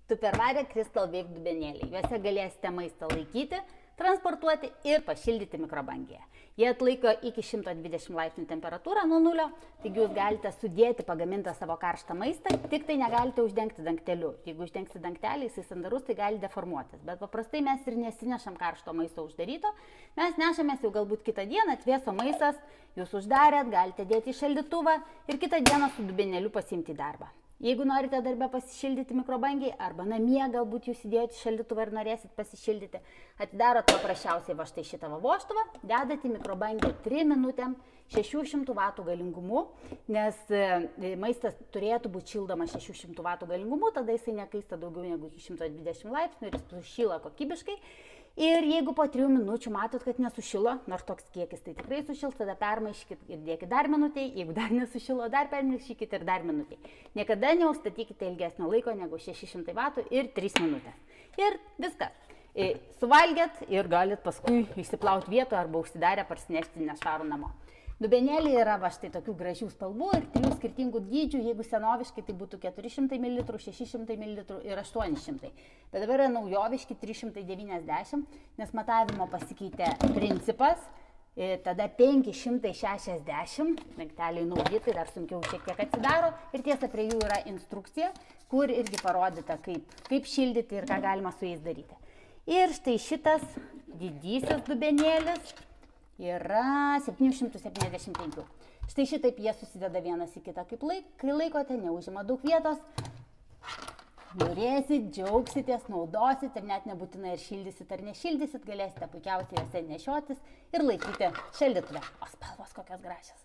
Tupperware Crystal Wave dubenėliai. Juose galėsite maistą laikyti, transportuoti ir pašildyti mikrobangėje. Jie atlaiko iki 120 laipsnių temperatūrą nuo nulio, taigi jūs galite sudėti pagamintą savo karštą maistą, tik tai negalite uždengti dangteliu. Jeigu uždengti dangtelį, jisai sandarus, tai gali deformuotis. Bet paprastai mes ir nesinešam karšto maisto uždaryto, mes nešamės jau galbūt kitą dieną, atvėso maistas, jūs uždarėt, galite dėti į šaldytuvą ir kitą dieną su dubenėliu pasiimti į darbą. Jeigu norite darbe pasišildyti mikrobangiai arba namie galbūt jūs įdėjote šaldytuvą ir norėsit pasišildyti, atidarot paprasčiausiai va štai šitą vožtuvą, dedate į mikrobangį 3 minutėm 600 vatų galingumu, nes maistas turėtų būti šildomas 600 vatų galingumu, tada jisai nekaista daugiau negu iki 120 laipsnių ir jis sušyla kokybiškai. Ir jeigu po 3 minučių matot, kad nesušilo, nors toks kiekis tai tikrai sušils, tada permaišykit ir dėkit dar minutėj, jeigu dar nesušilo, dar permaišykit ir dar minutėj. Niekada neustatykite ilgesnio laiko negu 600 vatų ir 3 minutės. Ir viskas. Suvalgėt ir galit paskui išsiplauti vietą arba užsidarę parsinešti nešvarų namo. Dubenėliai yra va štai tokių gražių spalvų ir 3 skirtingų dydžių, jeigu senoviškai tai būtų 400 ml, 600 ml ir 800. Bet dabar yra naujoviški 390, nes matavimo pasikeitė principas, tada 560, dangteliai nauji, tai dar sunkiau šiek tiek atsidaro ir tiesa prie jų yra instrukcija, kur irgi parodyta, kaip šildyti ir ką galima su jais daryti. Ir štai šitas didysis dubenėlis yra 775. Štai šitaip jie susideda vienas į kitą, kai laikote, neužima daug vietos, norėsit, džiaugsitės, naudosit ir net nebūtinai ir šildysit ar nešildysit, galėsite puikiausiai juose nešiotis ir laikyti šaldytuve. O spalvos kokios gražios.